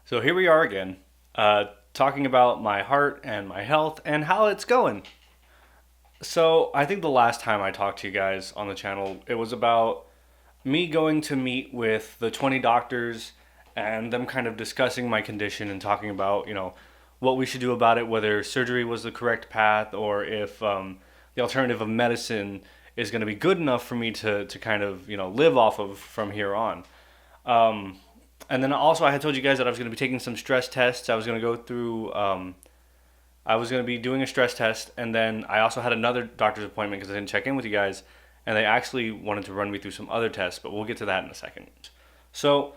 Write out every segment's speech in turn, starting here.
So here we are again, talking about my heart and my health and how it's going. So I think the last time I talked to you guys on the channel, it was about me going to meet with the 20 doctors and them kind of discussing my condition and talking about, what we should do about it, whether surgery was the correct path or if the alternative of medicine is going to be good enough for me to kind of, live off of from here on. Um, and then also, I had told you guys that I was going to be taking some stress tests. I was going to go through. I was going to be doing a stress test, and then I also had another doctor's appointment because I didn't check in with you guys, and they actually wanted to run me through some other tests, but we'll get to that in a second. So,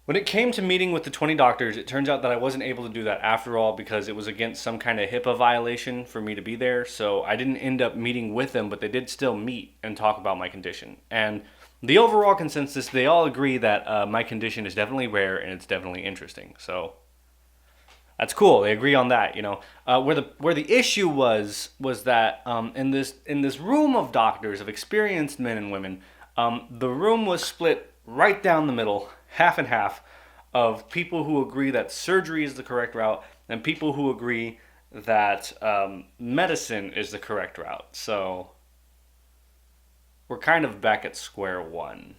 when it came to meeting with the 20 doctors, it turns out that I wasn't able to do that after all because it was against some kind of HIPAA violation for me to be there. So I didn't end up meeting with them, but they did still meet and talk about my condition. And the overall consensus, they all agree that my condition is definitely rare and it's definitely interesting. So that's cool. They agree on that. Where the issue was that in this room of doctors, of experienced men and women, the room was split right down the middle, half and half, of people who agree that surgery is the correct route and people who agree that medicine is the correct route. So we're kind of back at square one.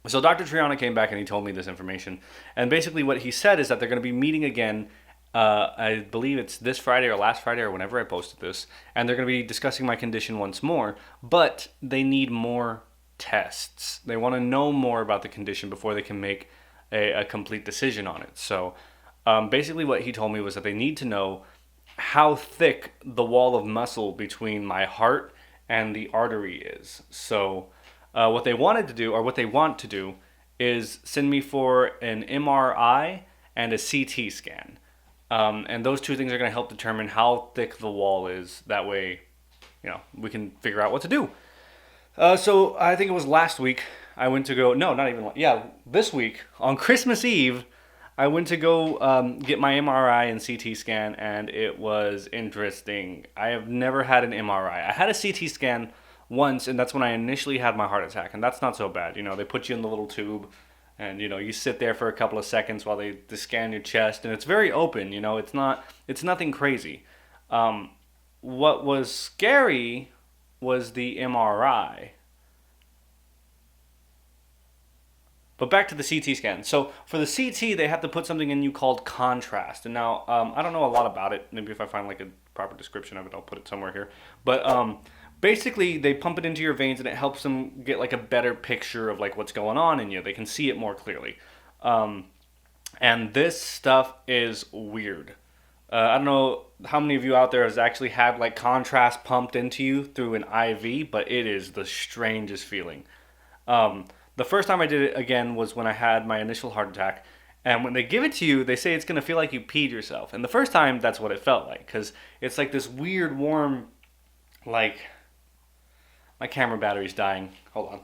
So Dr. Triana came back and he told me this information. And basically, what he said is that they're going to be meeting again. I believe it's this Friday or last Friday or whenever I posted this. And they're going to be discussing my condition once more. But they need more tests. They want to know more about the condition before they can make a complete decision on it. So basically, what he told me was that they need to know how thick the wall of muscle between my heart and the artery is. So what they wanted to do, or what they want to do, is send me for an MRI and a CT scan. And those two things are going to help determine how thick the wall is. That way, we can figure out what to do. So I think it was last week I went to go, no, not even, yeah, this week on Christmas Eve, I went to go get my MRI and CT scan, and it was interesting. I have never had an MRI. I had a CT scan once, and that's when I initially had my heart attack, and that's not so bad. They put you in the little tube, and you sit there for a couple of seconds while they scan your chest, and it's very open. It's nothing crazy. What was scary was the MRI. But back to the CT scan. So for the CT, they have to put something in you called contrast. And now, I don't know a lot about it. Maybe if I find like a proper description of it, I'll put it somewhere here. But basically, they pump it into your veins, and it helps them get like a better picture of like what's going on in you. They can see it more clearly. And this stuff is weird. I don't know how many of you out there has actually had like contrast pumped into you through an IV, but it is the strangest feeling. The first time I did it again was when I had my initial heart attack. And when they give it to you, they say it's going to feel like you peed yourself. And the first time, that's what it felt like. Because it's like this weird, warm, like... My camera battery's dying. Hold on.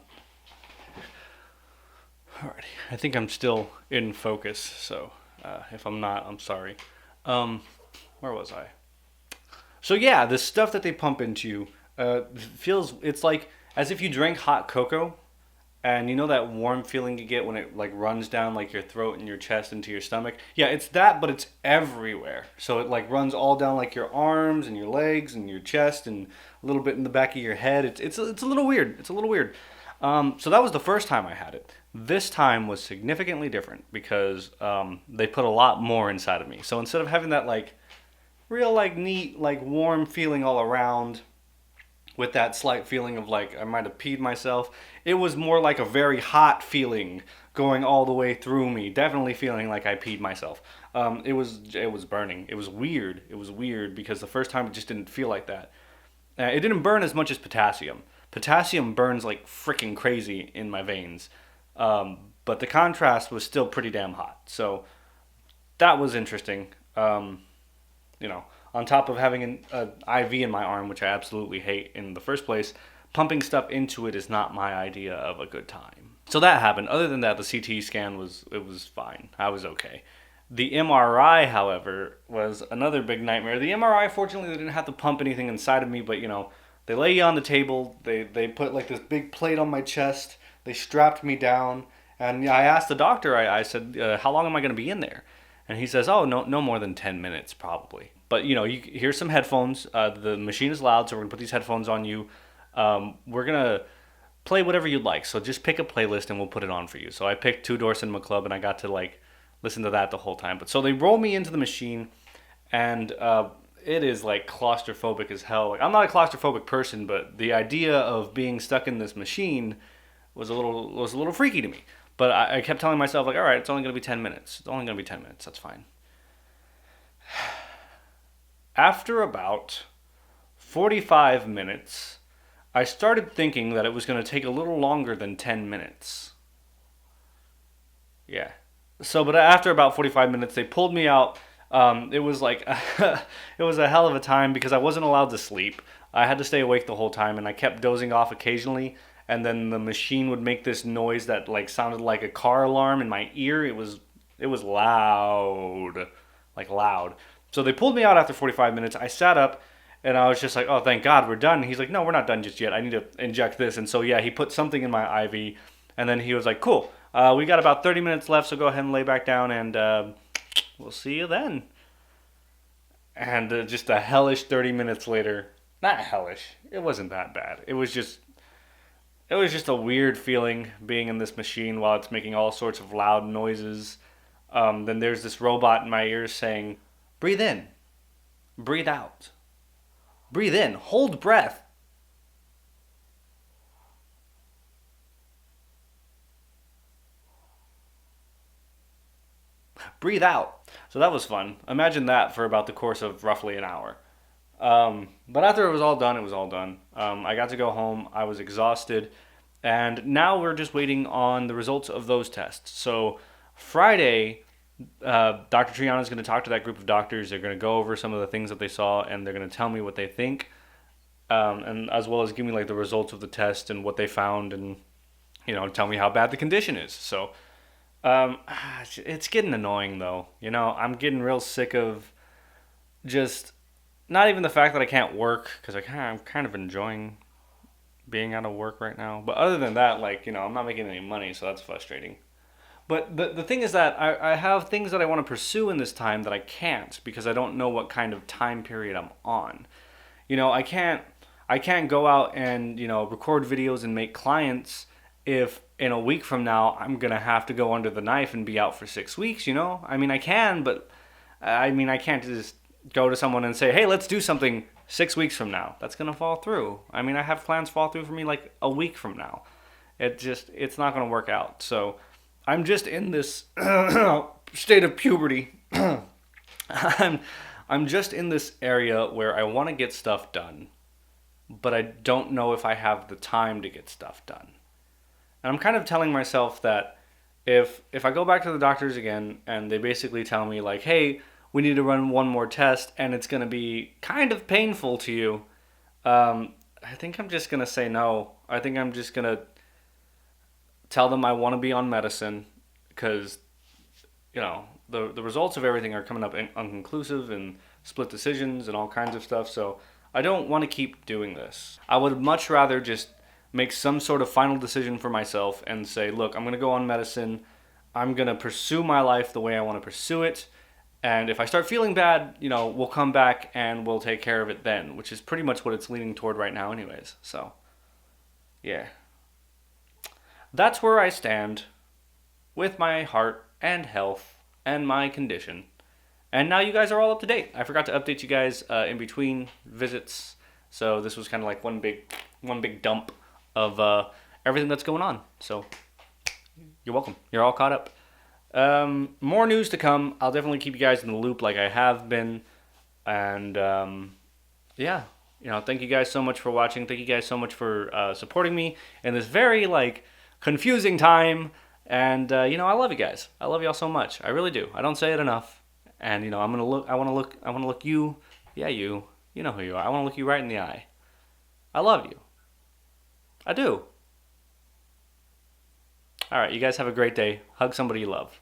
Alrighty. I think I'm still in focus. So if I'm not, I'm sorry. Where was I? So yeah, the stuff that they pump into you it's like as if you drank hot cocoa. And you know that warm feeling you get when it like runs down like your throat and your chest into your stomach? Yeah, it's that, but it's everywhere. So it like runs all down like your arms and your legs and your chest and a little bit in the back of your head. It's a little weird. It's a little weird. So that was the first time I had it. This time was significantly different because they put a lot more inside of me. So instead of having that like real like neat like warm feeling all around, with that slight feeling of like I might have peed myself. It was more like a very hot feeling going all the way through me. Definitely feeling like I peed myself. It was burning. It was weird. It was weird because the first time it just didn't feel like that. It didn't burn as much as potassium. Potassium burns like freaking crazy in my veins. But the contrast was still pretty damn hot. So that was interesting. On top of having an IV in my arm, which I absolutely hate in the first place, pumping stuff into it is not my idea of a good time. So that happened. Other than that, the CT scan was fine. I was okay. The MRI, however, was another big nightmare. The MRI, fortunately, they didn't have to pump anything inside of me, but they lay you on the table. They put like this big plate on my chest. They strapped me down, And yeah, I asked the doctor, I said, how long am I going to be in there? And he says, oh, no more than 10 minutes probably. But here's some headphones. The machine is loud, so we're going to put these headphones on you. We're going to play whatever you'd like. So just pick a playlist and we'll put it on for you. So I picked Two Door Cinema Club and I got to like listen to that the whole time. But so they roll me into the machine and it is like claustrophobic as hell. Like, I'm not a claustrophobic person, but the idea of being stuck in this machine was a little freaky to me. But I kept telling myself like, all right, it's only gonna be 10 minutes. It's only gonna be 10 minutes. That's fine. After about 45 minutes, I started thinking that it was gonna take a little longer than 10 minutes. Yeah. So, but after about 45 minutes, they pulled me out. It was like, it was a hell of a time because I wasn't allowed to sleep. I had to stay awake the whole time, and I kept dozing off occasionally. And then the machine would make this noise that like sounded like a car alarm in my ear. It was loud, like loud. So they pulled me out after 45 minutes. I sat up, and I was just like, oh, thank God, we're done. He's like, no, we're not done just yet. I need to inject this. And so yeah, he put something in my IV, and then he was like, cool. We got about 30 minutes left, so go ahead and lay back down, and we'll see you then. And just a hellish 30 minutes later, not hellish, it wasn't that bad. It was just a weird feeling being in this machine while it's making all sorts of loud noises. Then there's this robot in my ears saying, breathe in, breathe out, breathe in, hold breath. Breathe out. So that was fun. Imagine that for about the course of roughly an hour. But after it was all done, it was all done. I got to go home. I was exhausted. And now we're just waiting on the results of those tests. So Friday, Dr. Triana is going to talk to that group of doctors. They're going to go over some of the things that they saw, and they're going to tell me what they think, and as well as give me like the results of the test and what they found, and tell me how bad the condition is. So um, it's getting annoying though. I'm getting real sick of just not even the fact that I can't work because I'm kind of enjoying being out of work right now. But other than that, like I'm not making any money, so that's frustrating. But the thing is that I have things that I want to pursue in this time that I can't because I don't know what kind of time period I'm on. I can't go out and record videos and make clients if in a week from now I'm gonna have to go under the knife and be out for 6 weeks. I mean I can, but I can't just go to someone and say, hey, let's do something 6 weeks from now. That's gonna fall through. I have plans fall through for me like a week from now. It's not gonna work out. So I'm just in this state of puberty. I'm I'm just in this area where I want to get stuff done, but I don't know if I have the time to get stuff done. And I'm kind of telling myself that if I go back to the doctors again and they basically tell me like, "Hey, we need to run one more test and it's going to be kind of painful to you." I think I'm just going to say no. I think I'm just going to tell them I want to be on medicine because the results of everything are coming up unconclusive and split decisions and all kinds of stuff. So I don't want to keep doing this. I would much rather just make some sort of final decision for myself and say, look, I'm going to go on medicine. I'm going to pursue my life the way I want to pursue it. And if I start feeling bad, we'll come back and we'll take care of it then, which is pretty much what it's leaning toward right now anyways. So, yeah. That's where I stand with my heart and health and my condition. And now you guys are all up to date. I forgot to update you guys in between visits. So this was kind of like one big dump of everything that's going on. So you're welcome. You're all caught up. More news to come. I'll definitely keep you guys in the loop like I have been. And yeah, thank you guys so much for watching. Thank you guys so much for supporting me in this very confusing time. And I love you guys. I love y'all so much. I really do. I don't say it enough. And I want to look you. Yeah, you. You know who you are. I want to look you right in the eye. I love you. I do. All right, you guys have a great day. Hug somebody you love.